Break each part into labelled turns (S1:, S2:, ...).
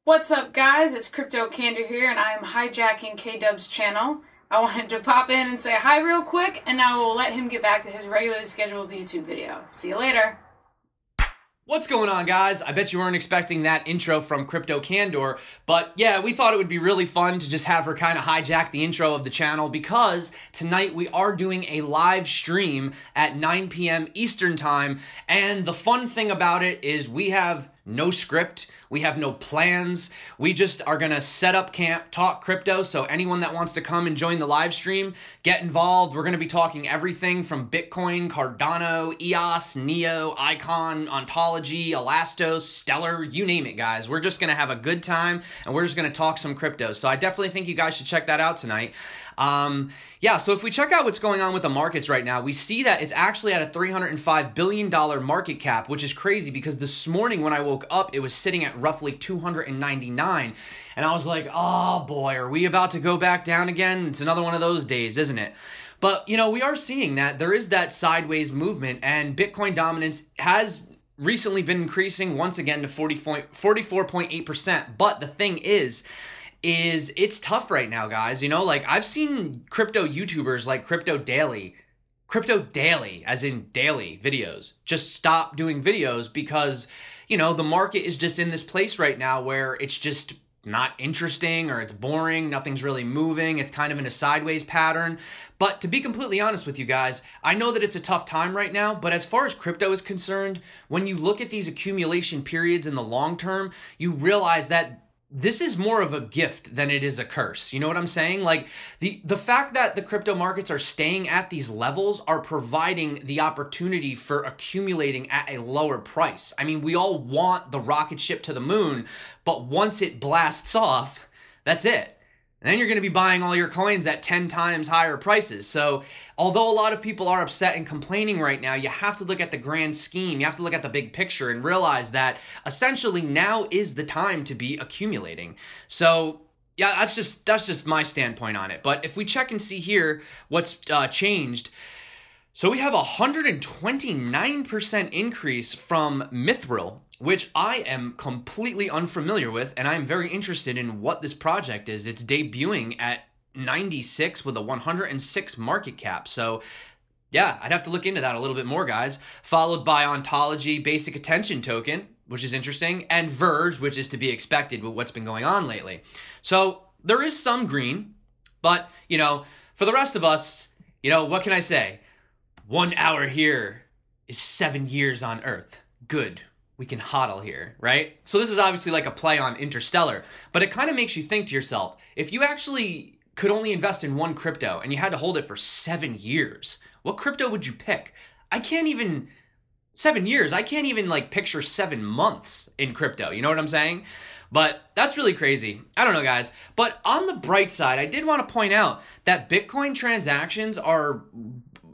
S1: What's up, guys? It's Crypto Candor here, and I am hijacking K-Dub's channel. I wanted to pop in and say hi real quick, and I will let him get back to his regularly scheduled YouTube video. See you later.
S2: What's going on, guys? I bet you weren't expecting that intro from Crypto Candor, but yeah, we thought it would be really fun to just have her kind of hijack the intro of the channel because tonight we are doing a live stream at 9 p.m. Eastern Time, and the fun thing about it is we have no script, we have no plans, we just are gonna set up camp, talk crypto, so anyone that wants to come and join the live stream, get involved. We're gonna be talking everything from Bitcoin, Cardano, EOS, Neo, Icon, Ontology, Elastos, Stellar, you name it, guys. We're just gonna have a good time, and we're just gonna talk some crypto, so I definitely think you guys should check that out tonight. Yeah, so if we check out what's going on with the markets right now, we see that it's actually at a $305 billion market cap, which is crazy because this morning when I woke up, it was sitting at roughly 299, and I was like, oh boy, are we about to go back down again? It's another one of those days, isn't it? But, you know, we are seeing that there is that sideways movement, and Bitcoin dominance has recently been increasing once again to 44.8%, but the thing is it's tough right now, guys. You know, like I've seen crypto YouTubers like Crypto Daily, as in daily videos, just stop doing videos because, you know, the market is just in this place right now where it's just not interesting or it's boring, nothing's really moving, it's kind of in a sideways pattern. But to be completely honest with you guys, I know that it's a tough time right now, but as far as crypto is concerned, when you look at these accumulation periods in the long term, you realize that this is more of a gift than it is a curse. You know what I'm saying? Like the fact that the crypto markets are staying at these levels are providing the opportunity for accumulating at a lower price. I mean, we all want the rocket ship to the moon, but once it blasts off, that's it. And then you're going to be buying all your coins at 10 times higher prices. So although a lot of people are upset and complaining right now, you have to look at the grand scheme. You have to look at the big picture and realize that essentially now is the time to be accumulating. So yeah, that's just my standpoint on it. But if we check and see here what's changed, so we have a 129% increase from Mithril, which I am completely unfamiliar with, and I'm very interested in what this project is. It's debuting at 96 with a 106 market cap. So yeah, I'd have to look into that a little bit more, guys. Followed by Ontology, Basic Attention Token, which is interesting, and Verge, which is to be expected with what's been going on lately. So there is some green, but, you know, for the rest of us, you know, what can I say? 1 hour here is 7 years on Earth. Good. We can hodl here, right? So this is obviously like a play on Interstellar, but it kind of makes you think to yourself, if you actually could only invest in one crypto and you had to hold it for 7 years, what crypto would you pick? 7 years, I can't even like picture 7 months in crypto, you know what I'm saying? But that's really crazy. I don't know, guys. But on the bright side, I did want to point out that Bitcoin transactions are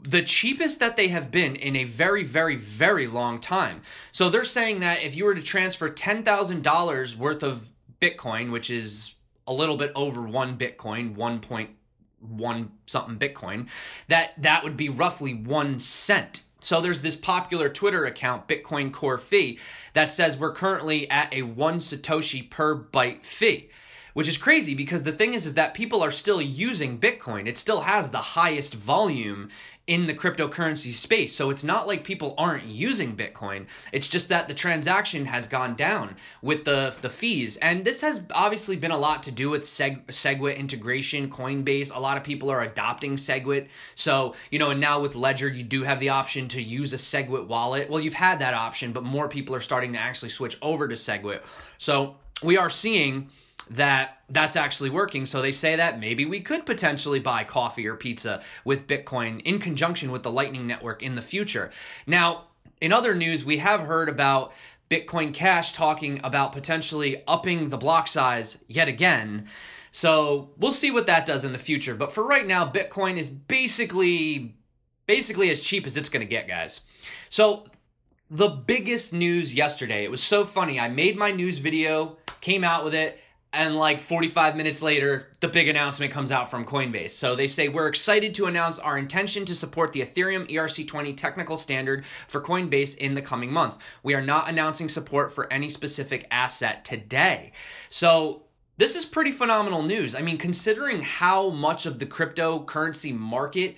S2: the cheapest that they have been in a very, very, very long time. So they're saying that if you were to transfer $10,000 worth of Bitcoin, which is a little bit over one Bitcoin, 1.1 something Bitcoin, that would be roughly 1 cent. So there's this popular Twitter account, Bitcoin Core Fee, that says we're currently at a 1 Satoshi per byte fee, which is crazy because the thing is that people are still using Bitcoin. It still has the highest volume in the cryptocurrency space. So it's not like people aren't using Bitcoin. It's just that the transaction has gone down with the fees. And this has obviously been a lot to do with SegWit integration, Coinbase. A lot of people are adopting SegWit. So, you know, and now with Ledger, you do have the option to use a SegWit wallet. Well, you've had that option, but more people are starting to actually switch over to SegWit. So we are seeing that's actually working. So they say that maybe we could potentially buy coffee or pizza with Bitcoin in conjunction with the Lightning Network in the future. Now, in other news, we have heard about Bitcoin Cash talking about potentially upping the block size yet again. So we'll see what that does in the future. But for right now, Bitcoin is basically as cheap as it's going to get, guys. So the biggest news yesterday, it was so funny. I made my news video, came out with it. And like 45 minutes later, the big announcement comes out from Coinbase. So they say, we're excited to announce our intention to support the Ethereum ERC-20 technical standard for Coinbase in the coming months. We are not announcing support for any specific asset today. So this is pretty phenomenal news. I mean, considering how much of the cryptocurrency market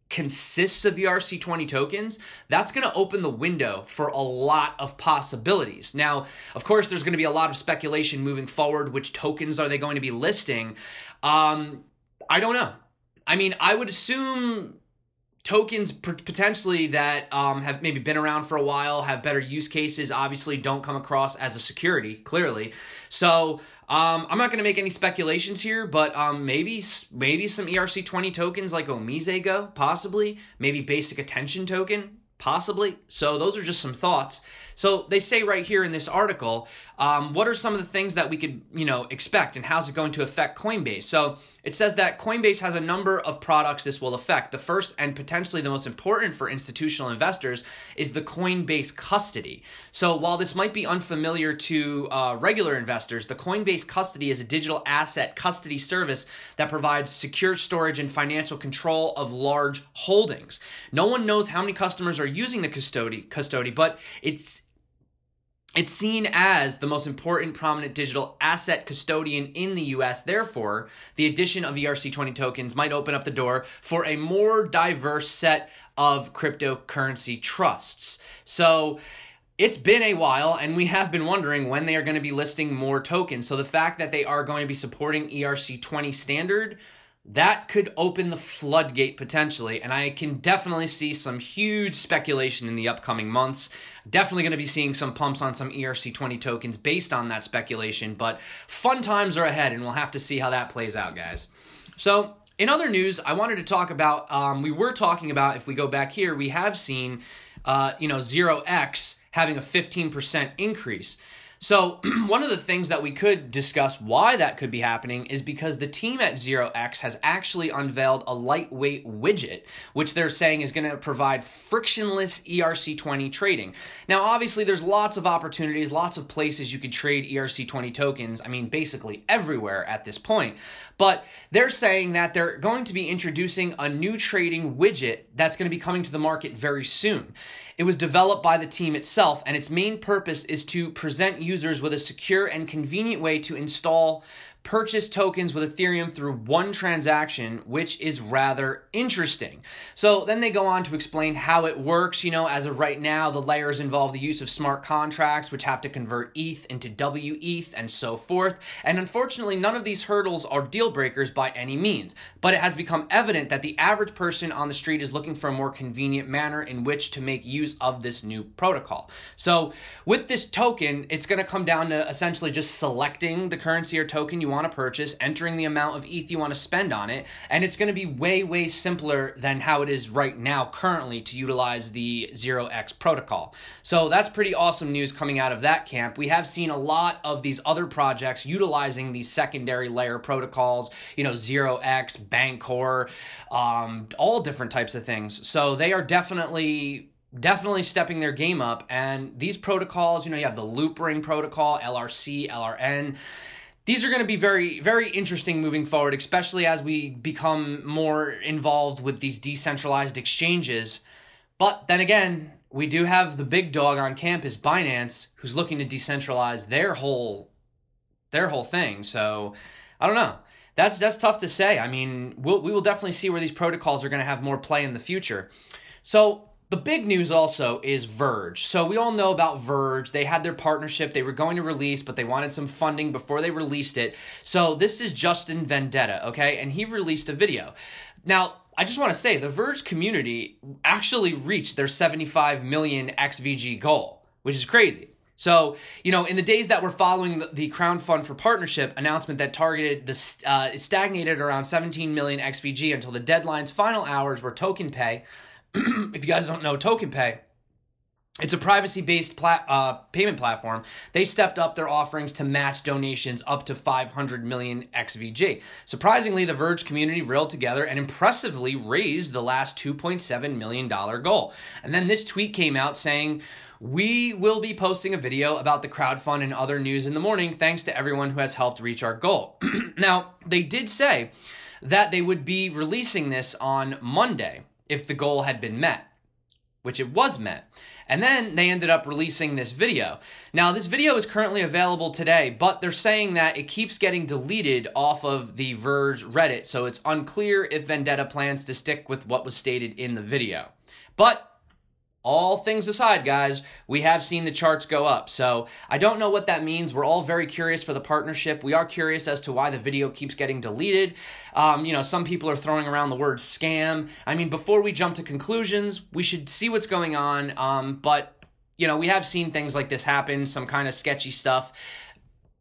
S2: consists of ERC-20 tokens, that's going to open the window for a lot of possibilities. Now, of course, there's going to be a lot of speculation moving forward. Which tokens are they going to be listing? I don't know. I mean, I would assume tokens potentially that have maybe been around for a while, have better use cases, obviously don't come across as a security, clearly. So I'm not going to make any speculations here, but maybe some ERC-20 tokens like Omise Go, possibly. Maybe Basic Attention Token, possibly. So those are just some thoughts. So they say right here in this article, what are some of the things that we could, expect, and how's it going to affect Coinbase? So it says that Coinbase has a number of products this will affect. The first and potentially the most important for institutional investors is the Coinbase custody. So while this might be unfamiliar to regular investors, the Coinbase custody is a digital asset custody service that provides secure storage and financial control of large holdings. No one knows how many customers are using the custody, but it's seen as the most important prominent digital asset custodian in the US. Therefore, the addition of ERC-20 tokens might open up the door for a more diverse set of cryptocurrency trusts. So it's been a while, and we have been wondering when they are going to be listing more tokens. So the fact that they are going to be supporting ERC-20 standard, that could open the floodgate potentially, and I can definitely see some huge speculation in the upcoming months. Definitely going to be seeing some pumps on some ERC-20 tokens based on that speculation, but fun times are ahead, and we'll have to see how that plays out, guys. So in other news, I wanted to talk about, we were talking about, if we go back here, we have seen, 0x having a 15% increase. So one of the things that we could discuss why that could be happening is because the team at 0x has actually unveiled a lightweight widget, which they're saying is going to provide frictionless ERC-20 trading. Now, obviously, there's lots of opportunities, lots of places you could trade ERC-20 tokens. I mean, basically everywhere at this point. But they're saying that they're going to be introducing a new trading widget that's going to be coming to the market very soon. It was developed by the team itself, and its main purpose is to present users with a secure and convenient way to install purchase tokens with Ethereum through one transaction, which is rather interesting. So then they go on to explain how it works. As of right now, the layers involve the use of smart contracts, which have to convert ETH into WETH and so forth. And unfortunately, none of these hurdles are deal breakers by any means. But it has become evident that the average person on the street is looking for a more convenient manner in which to make use of this new protocol. So with this token, it's going to come down to essentially just selecting the currency or token you want to purchase, entering the amount of ETH you want to spend on it, and it's going to be way, way simpler than how it is right now currently to utilize the 0x protocol. So that's pretty awesome news coming out of that camp. We have seen a lot of these other projects utilizing these secondary layer protocols, 0x, Bancor, all different types of things. So they are definitely stepping their game up, and these protocols, you have the loop ring protocol, LRC, LRN. These are going to be very, very interesting moving forward, especially as we become more involved with these decentralized exchanges. But then again, we do have the big dog on campus, Binance, who's looking to decentralize their whole thing. So I don't know. That's tough to say. I mean, we will definitely see where these protocols are going to have more play in the future. So the big news also is Verge. So we all know about Verge. They had their partnership they were going to release, but they wanted some funding before they released it. So this is Justin Vendetta, okay? And he released a video. Now, I just want to say, the Verge community actually reached their 75 million XVG goal, which is crazy. So, in the days that were following the crowdfund for partnership announcement that targeted it stagnated around 17 million XVG until the deadline's final hours were token pay. If you guys don't know token pay, It's a privacy-based payment platform. They stepped up their offerings to match donations up to 500 million XVG. Surprisingly, the Verge community reeled together and impressively raised the last $2.7 million goal. And then this tweet came out saying, "We will be posting a video about the crowdfund and other news in the morning. Thanks to everyone who has helped reach our goal." Now, they did say that they would be releasing this on Monday if the goal had been met, which it was met. And then they ended up releasing this video. Now, this video is currently available today, but they're saying that it keeps getting deleted off of the Verge Reddit, so it's unclear if Vendetta plans to stick with what was stated in the video. But all things aside, guys, we have seen the charts go up. So I don't know what that means. We're all very curious for the partnership. We are curious as to why the video keeps getting deleted. You know, some people are throwing around the word scam. I mean, before we jump to conclusions, we should see what's going on. But, you know, we have seen things like this happen, some kind of sketchy stuff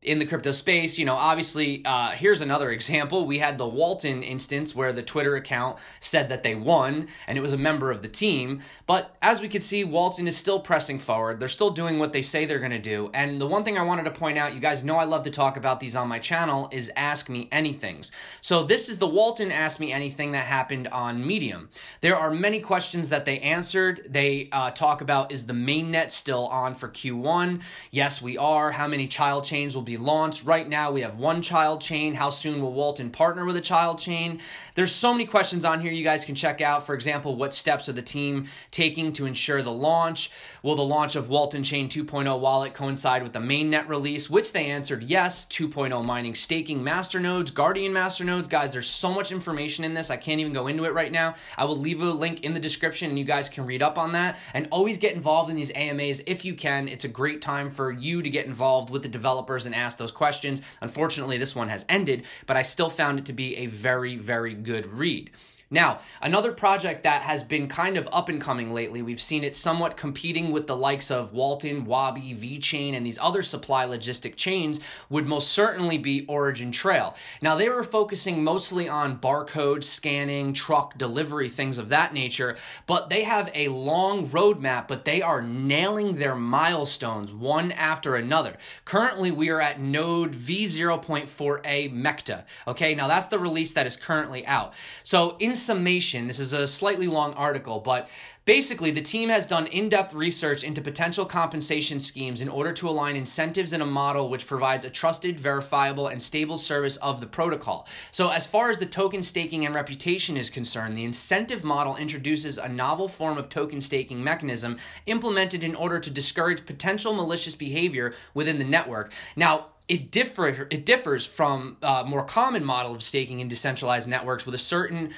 S2: in the crypto space. You know, obviously, here's another example. We had the Walton instance where the Twitter account said that they won, and it was a member of the team. But as we could see, Walton is still pressing forward. They're still doing what they say they're going to do. And the one thing I wanted to point out, you guys know I love to talk about these on my channel, is Ask Me Anythings. So this is the Walton Ask Me Anything that happened on Medium. There are many questions that they answered. They talk about, is the mainnet still on for Q1? Yes, we are. How many child chains will be launched? Right now we have one child chain. How soon will Walton partner with a child chain? There's so many questions on here you guys can check out. For example, what steps are the team taking to ensure the launch? Will the launch of Walton Chain 2.0 wallet coincide with the mainnet release? Which they answered yes. 2.0 mining staking masternodes, Guardian masternodes. Guys, there's so much information in this. I can't even go into it right now. I will leave a link in the description and you guys can read up on that. And always get involved in these AMAs if you can. It's a great time for you to get involved with the developers and ask those questions. Unfortunately, this one has ended, but I still found it to be a very, very good read. Now, another project that has been kind of up and coming lately, we've seen it somewhat competing with the likes of Walton, Wabi, VeChain, and these other supply logistic chains, would most certainly be Origin Trail. Now, they were focusing mostly on barcode scanning, truck delivery, things of that nature, but they have a long roadmap, but they are nailing their milestones one after another. Currently, we are at node V0.4a Mecta. Okay, now that's the release that is currently out. So in summation, this is a slightly long article, but basically the team has done in-depth research into potential compensation schemes in order to align incentives in a model which provides a trusted, verifiable, and stable service of the protocol. So as far as the token staking and reputation is concerned, the incentive model introduces a novel form of token staking mechanism implemented in order to discourage potential malicious behavior within the network. Now, it differs from a more common model of staking in decentralized networks with a certain,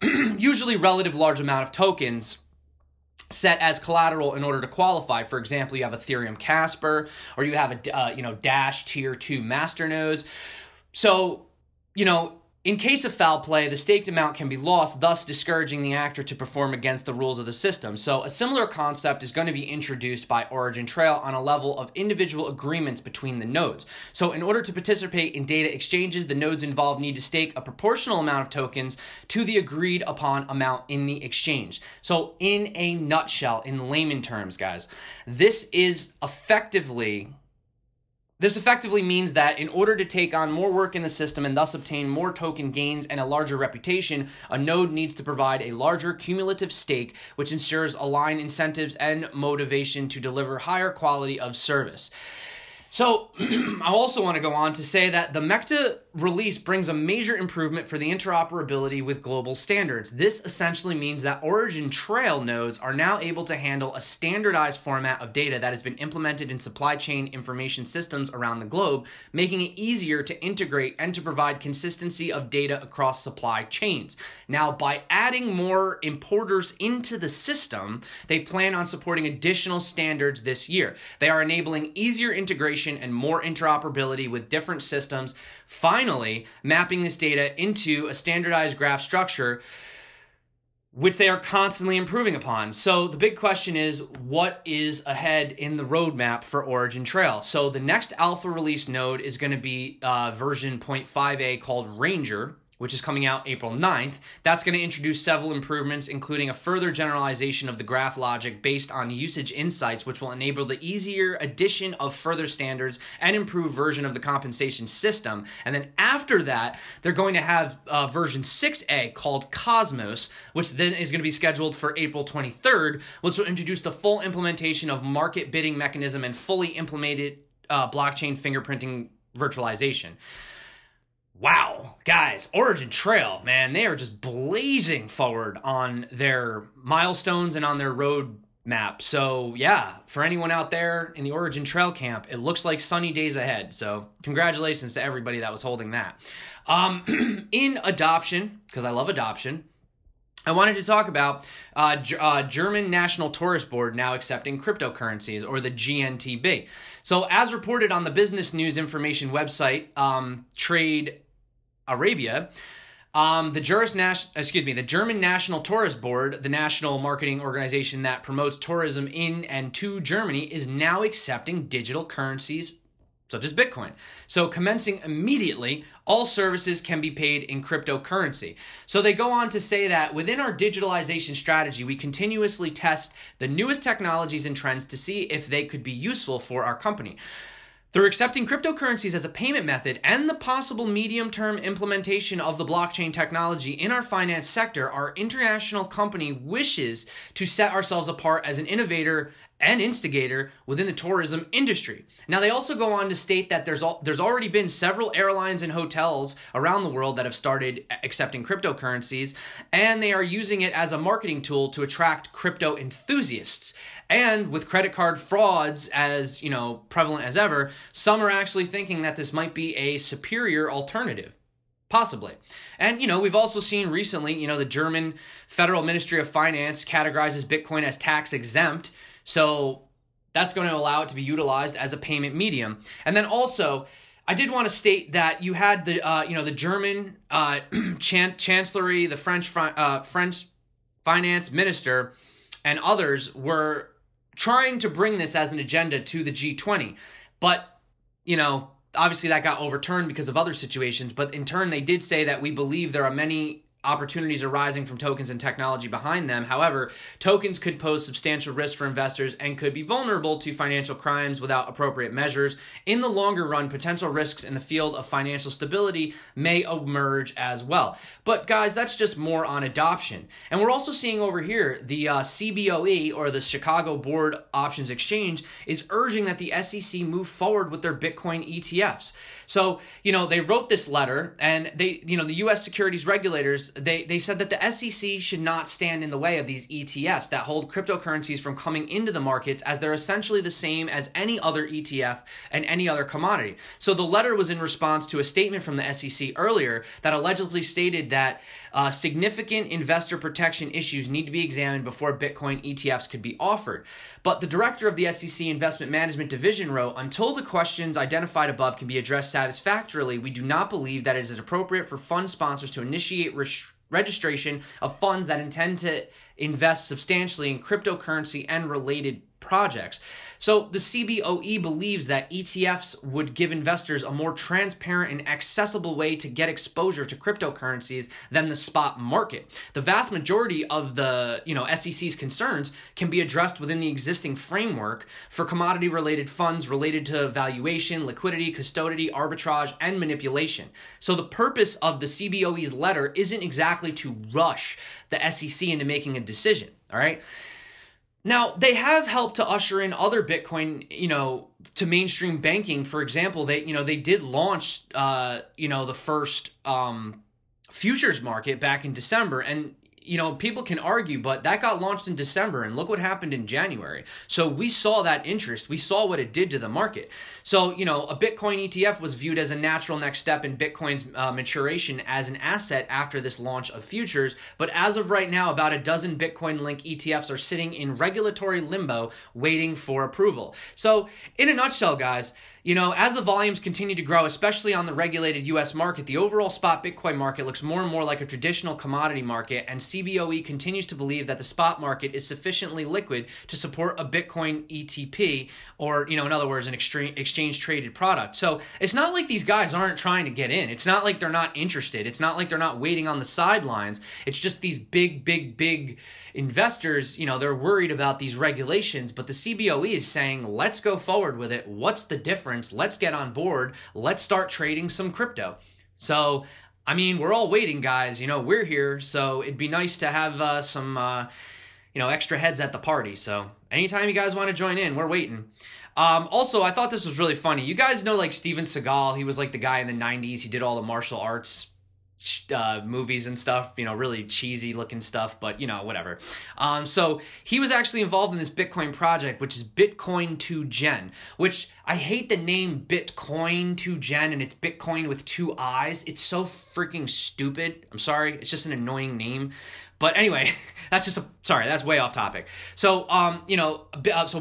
S2: usually relative large amount of tokens set as collateral in order to qualify. For example, you have Ethereum Casper, or you have a Dash Tier 2 masternodes. So, in case of foul play, the staked amount can be lost, thus discouraging the actor to perform against the rules of the system. So a similar concept is going to be introduced by Origin Trail on a level of individual agreements between the nodes. So in order to participate in data exchanges, the nodes involved need to stake a proportional amount of tokens to the agreed upon amount in the exchange. So in a nutshell, in layman terms, guys, this effectively means that in order to take on more work in the system and thus obtain more token gains and a larger reputation, a node needs to provide a larger cumulative stake, which ensures aligned incentives and motivation to deliver higher quality of service. So I also want to go on to say that the Mecta release brings a major improvement for the interoperability with global standards. This essentially means that Origin Trail nodes are now able to handle a standardized format of data that has been implemented in supply chain information systems around the globe, making it easier to integrate and to provide consistency of data across supply chains. Now, by adding more importers into the system, they plan on supporting additional standards this year. They are enabling easier integration and more interoperability with different systems, finally mapping this data into a standardized graph structure, which they are constantly improving upon. So the big question is, what is ahead in the roadmap for Origin Trail? So the next alpha release node is going to be version 0.5a called Ranger. which is coming out April 9th. That's going to introduce several improvements, including a further generalization of the graph logic based on usage insights, which will enable the easier addition of further standards and improved version of the compensation system. And then after that, they're going to have version 6A called Cosmos, which then is going to be scheduled for April 23rd, which will introduce the full implementation of market bidding mechanism and fully implemented blockchain fingerprinting virtualization. Wow, guys, Origin Trail, man, they are just blazing forward on their milestones and on their roadmap. So yeah, for anyone out there in the Origin Trail camp, it looks like sunny days ahead. So congratulations to everybody that was holding that. In adoption, because I love adoption, I wanted to talk about German National Tourist Board now accepting cryptocurrencies, or the GNTB. So as reported on the business news information website, Trade Arabia, the German National Tourist Board, the national marketing organization that promotes tourism in and to Germany, is now accepting digital currencies such as Bitcoin. So commencing immediately, all services can be paid in cryptocurrency. So they go on to say that within our digitalization strategy, we continuously test the newest technologies and trends to see if they could be useful for our company. They're accepting cryptocurrencies as a payment method and the possible medium-term implementation of the blockchain technology in our finance sector. Our international company wishes to set ourselves apart as an innovator and instigator within the tourism industry. Now, they also go on to state that there's already been several airlines and hotels around the world that have started accepting cryptocurrencies, and they are using it as a marketing tool to attract crypto enthusiasts. And with credit card frauds as, prevalent as ever, some are actually thinking that this might be a superior alternative. Possibly. And, we've also seen recently, the German Federal Ministry of Finance categorizes Bitcoin as tax exempt. So that's going to allow it to be utilized as a payment medium. And then also, I did want to state that you had the German chancellery, the French finance minister, and others were trying to bring this as an agenda to the G20. But, obviously that got overturned because of other situations. But in turn, they did say that we believe there are many opportunities arising from tokens and technology behind them. However, tokens could pose substantial risk for investors and could be vulnerable to financial crimes without appropriate measures. In the longer run, potential risks in the field of financial stability may emerge as well. But guys, that's just more on adoption. And we're also seeing over here, the CBOE, or the Chicago Board Options Exchange, is urging that the SEC move forward with their Bitcoin ETFs. So, they wrote this letter, and the U.S. securities regulators, they said that the SEC should not stand in the way of these ETFs that hold cryptocurrencies from coming into the markets, as they're essentially the same as any other ETF and any other commodity. So the letter was in response to a statement from the SEC earlier that allegedly stated that significant investor protection issues need to be examined before Bitcoin ETFs could be offered. But the director of the SEC Investment Management Division wrote, "Until the questions identified above can be addressed satisfactorily, we do not believe that it is appropriate for fund sponsors to initiate registration of funds that intend to invest substantially in cryptocurrency and related projects." So the CBOE believes that ETFs would give investors a more transparent and accessible way to get exposure to cryptocurrencies than the spot market. The vast majority of the SEC's concerns can be addressed within the existing framework for commodity-related funds related to valuation, liquidity, custody, arbitrage, and manipulation. So the purpose of the CBOE's letter isn't exactly to rush the SEC into making a decision, all right? Now, they have helped to usher in other Bitcoin, to mainstream banking. For example, they did launch, the first futures market back in December. And, people can argue, but that got launched in December, and look what happened in January. So we saw that interest. We saw what it did to the market. So, a Bitcoin ETF was viewed as a natural next step in Bitcoin's maturation as an asset after this launch of futures. But as of right now, about a dozen Bitcoin-linked ETFs are sitting in regulatory limbo waiting for approval. So in a nutshell, guys, As the volumes continue to grow, especially on the regulated US market, the overall spot Bitcoin market looks more and more like a traditional commodity market, and CBOE continues to believe that the spot market is sufficiently liquid to support a Bitcoin ETP, or, in other words, an exchange traded product. So it's not like these guys aren't trying to get in. It's not like they're not interested. It's not like they're not waiting on the sidelines. It's just these big investors, they're worried about these regulations, but the CBOE is saying, let's go forward with it. What's the difference? Let's get on board. Let's start trading some crypto. So, we're all waiting, guys. We're here. So it'd be nice to have some, extra heads at the party. So anytime you guys want to join in, we're waiting. Also, I thought this was really funny. You guys know, like, Steven Seagal. He was like the guy in the 90s. He did all the martial arts movies and stuff, really cheesy looking stuff, but whatever. So he was actually involved in this Bitcoin project, which is Bitcoin 2 Gen, which I hate the name Bitcoin 2 Gen, and it's Bitcoin with 2 I's. It's so freaking stupid. I'm sorry. It's just an annoying name. But anyway, that's way off topic. So, so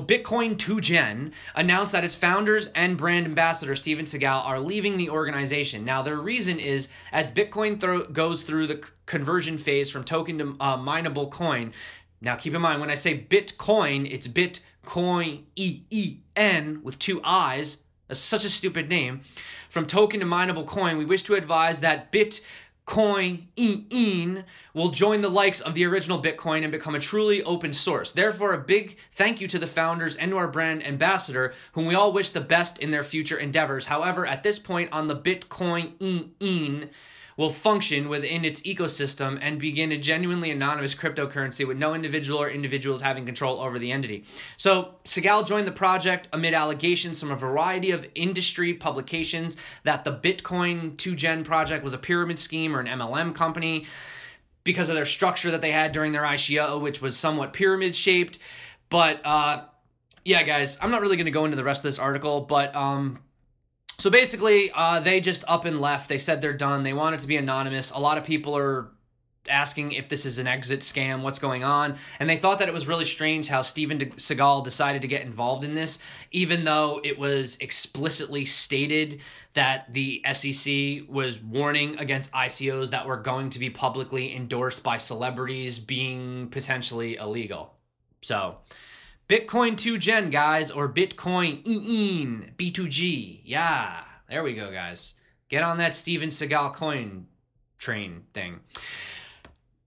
S2: Bitcoin 2 Gen announced that its founders and brand ambassador, Steven Seagal, are leaving the organization. Now, their reason is, as Bitcoin goes through the conversion phase from token to mineable coin. Now, keep in mind, when I say Bitcoin, it's Bitcoin, E-E-N, with 2 I's. That's such a stupid name. From token to mineable coin, we wish to advise that Bitcoin will join the likes of the original Bitcoin and become a truly open source. Therefore, a big thank you to the founders and to our brand ambassador, whom we all wish the best in their future endeavors. However, at this point on the Bitcoin will function within its ecosystem and begin a genuinely anonymous cryptocurrency with no individual or individuals having control over the entity. So Seagal joined the project amid allegations from a variety of industry publications that the Bitcoin 2 Gen project was a pyramid scheme or an MLM company because of their structure that they had during their ICO, which was somewhat pyramid shaped. But yeah, guys, I'm not really going to go into the rest of this article, but so basically, they just up and left. They said they're done. They want it to be anonymous. A lot of people are asking if this is an exit scam, what's going on. And they thought that it was really strange how Steven Seagal decided to get involved in this, even though it was explicitly stated that the SEC was warning against ICOs that were going to be publicly endorsed by celebrities being potentially illegal. So Bitcoin 2 Gen, guys, or Bitcoin B2G. Yeah, there we go, guys. Get on that Steven Seagal coin train thing.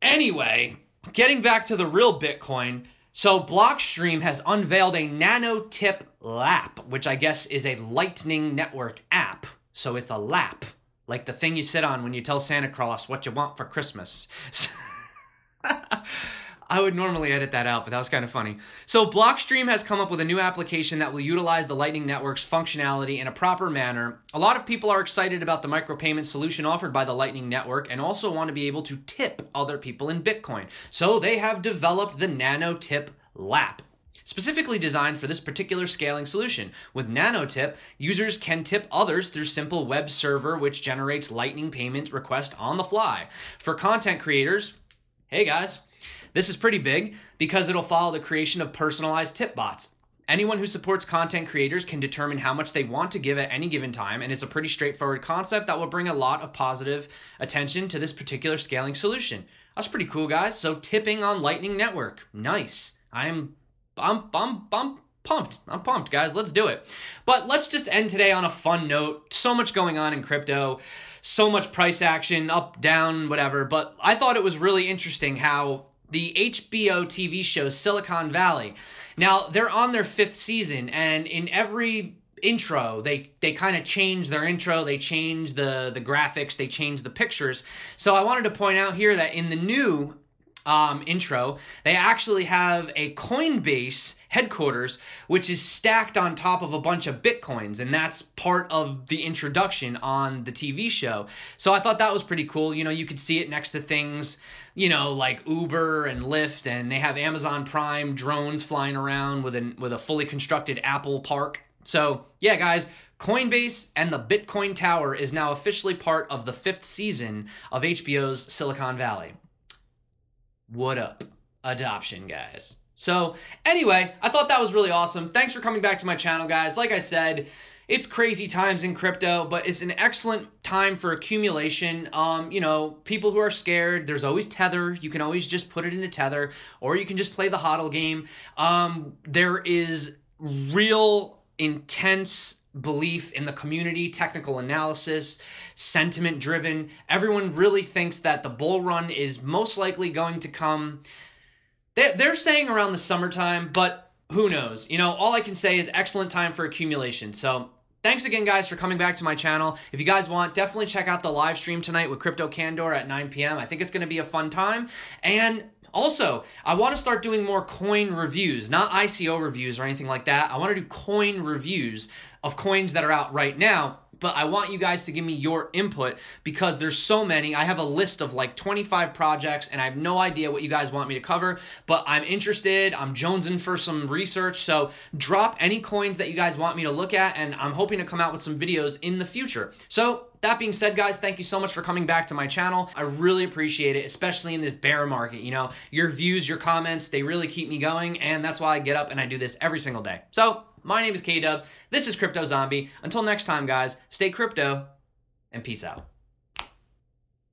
S2: Anyway, getting back to the real Bitcoin. So Blockstream has unveiled a nanotip lap, which I guess is a Lightning Network app. So it's a lap, like the thing you sit on when you tell Santa Claus what you want for Christmas. I would normally edit that out, but that was kind of funny. So Blockstream has come up with a new application that will utilize the Lightning Network's functionality in a proper manner. A lot of people are excited about the micropayment solution offered by the Lightning Network and also want to be able to tip other people in Bitcoin. So they have developed the nanotip lap, specifically designed for this particular scaling solution. With nanotip, users can tip others through simple web server, which generates Lightning payment request on the fly. For content creators, hey guys, this is pretty big because it'll follow the creation of personalized tip bots. Anyone who supports content creators can determine how much they want to give at any given time, and it's a pretty straightforward concept that will bring a lot of positive attention to this particular scaling solution. That's pretty cool, guys. So tipping on Lightning Network. Nice. I'm pumped. I'm pumped, guys. Let's do it. But let's just end today on a fun note. So much going on in crypto, so much price action, up, down, whatever. But I thought it was really interesting how the HBO TV show Silicon Valley, now they're on their 5th season, and in every intro, they kind of change their intro, they change the graphics, they change the pictures. So I wanted to point out here that in the new intro, they actually have a Coinbase headquarters, which is stacked on top of a bunch of Bitcoins, and that's part of the introduction on the TV show. So I thought that was pretty cool. You know, you could see it next to things, you know, like Uber and Lyft, and they have Amazon Prime drones flying around with a fully constructed Apple park. So yeah, guys, Coinbase and the Bitcoin Tower is now officially part of the 5th season of HBO's Silicon Valley. What up? Adoption, guys. So anyway, I thought that was really awesome. Thanks for coming back to my channel, guys. Like I said, it's crazy times in crypto, but it's an excellent time for accumulation. You know, people who are scared, there's always Tether. You can always just put it into Tether, or you can just play the HODL game. There is real intense belief in the community, technical analysis, sentiment driven. Everyone really thinks that the bull run is most likely going to come. They're saying around the summertime, but who knows? You know, all I can say is excellent time for accumulation. So thanks again, guys, for coming back to my channel. If you guys want, definitely check out the live stream tonight with Crypto Candor at 9 p.m. I think it's going to be a fun time. And also, I want to start doing more coin reviews, not ICO reviews or anything like that. I want to do coin reviews of coins that are out right now. But I want you guys to give me your input because there's so many. I have a list of like 25 projects and I have no idea what you guys want me to cover, but I'm interested. I'm jonesing for some research. So drop any coins that you guys want me to look at, and I'm hoping to come out with some videos in the future. So that being said, guys, thank you so much for coming back to my channel. I really appreciate it, especially in this bear market. You know, your views, your comments, they really keep me going, and that's why I get up and I do this every single day. So my name is K-Dub. This is Crypto Zombie. Until next time, guys, stay crypto and peace out.